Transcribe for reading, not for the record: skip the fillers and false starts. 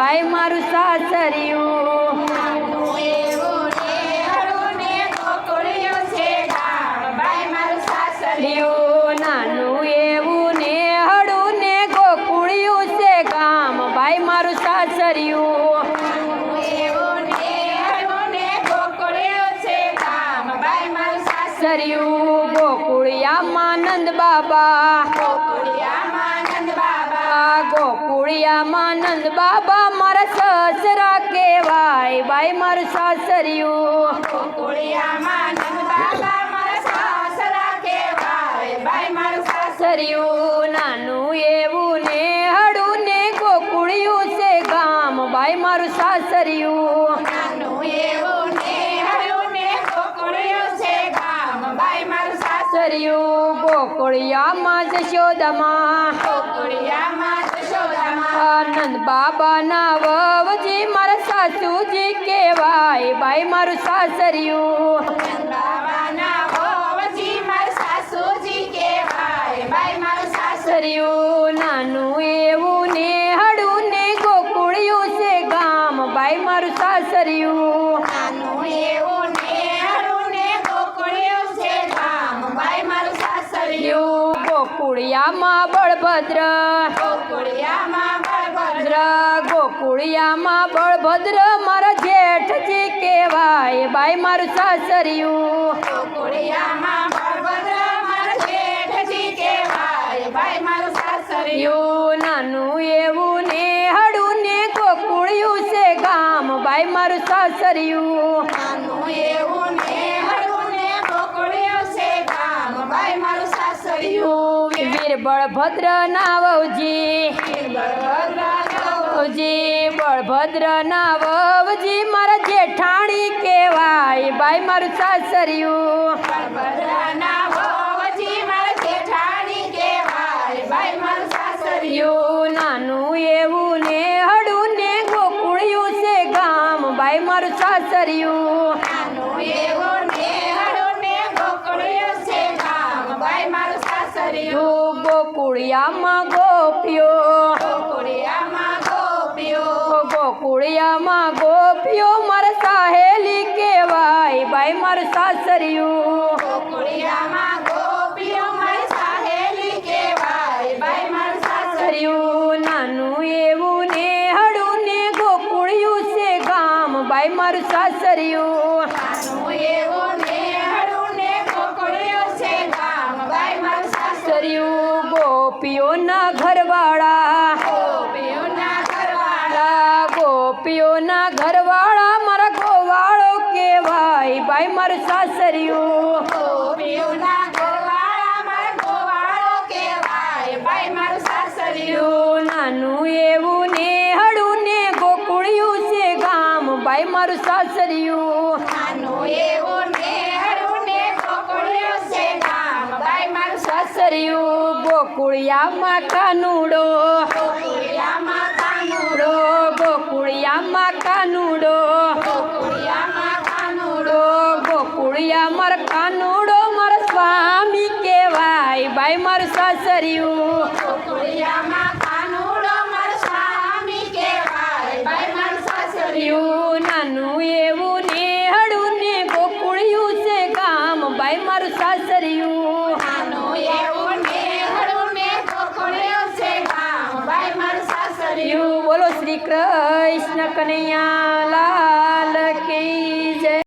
ભાઈ મારું સાસરિયું નાનું એવું ને હળું ને ગોકુળિયું છે ગામ ભાઈ મારું સાસરિયું સાસરિયું ગોકુળિયામાં નંદ બાબા ગોકુળિયામાં નંદ બાબા મારા સસરા કહેવાય ભાઈ મારું સાસરિયું સાસરિયું નાનું એવું ને હળું ને ગોકુળિયું છે ગામ ભાઈ મારું સાસરિયું સાસરિયું ગોકુળિયામાં જશોદામાં નંદ બાબાના વવજી મારા સાસુજી કહેવાય ભાઈ મારું સાસરિયું સાસરિયું નાનું એવું ને હળું ને ગોકુળિયું છે ગામ ભાઈ મારું સાસરિયું ગોકુળિયામાં બળભદ્ર ગોકુળિયામાં બળભદ્ર મારા જેઠજી કહેવાય ભાઈ મારું સાસરિયું નાનું એવું ને હળું ને ગોકુળિયું છે ગામ ભાઈ મારું સાસરિયું વીર બળભદ્ર ના વહુજી બળભદ્ર ના વહુજી મારા જેઠાણી કહેવાય ભાઈ મારું સાસરિયું નાનું એવું ને હળું ને ગોકુળિયું છે ગામ ભાઈ મારું સાસરિયું ગોકુળિયામાં ગોપીઓ ગોકુળિયામાં ગોપીઓ મારા સાહેલી કહેવાય ભાઈ મારું સાસરિયું નાનું એવું ને હળું ને ગોકુળિયું છે ગામ ભાઈ મારું સાસરિયું ગોપીઓના ઘરવાળા ગોપીઓના ઘરવાળા મારા ગોવાળો કહેવાય ભાઈ મારું સાસરિયું નાનું એવું ને હળું ને ગોકુળિયું છે ગામ ભાઈ મારું સાસરિયું સાસરિયું ગોકુળિયામાં કાનુડો ગોકુળિયામાં કાનુડો ગોકુળિયા મારા કાનુડો મારા સ્વામી કહેવાય ભાઈ મારું સાસરિયું નાનું એવું ને હળું ને ગોકુળિયું છે ગામ ભાઈ મારું સાસરિયું બોલો શ્રી કૃષ્ણ કનૈયા લાલ કી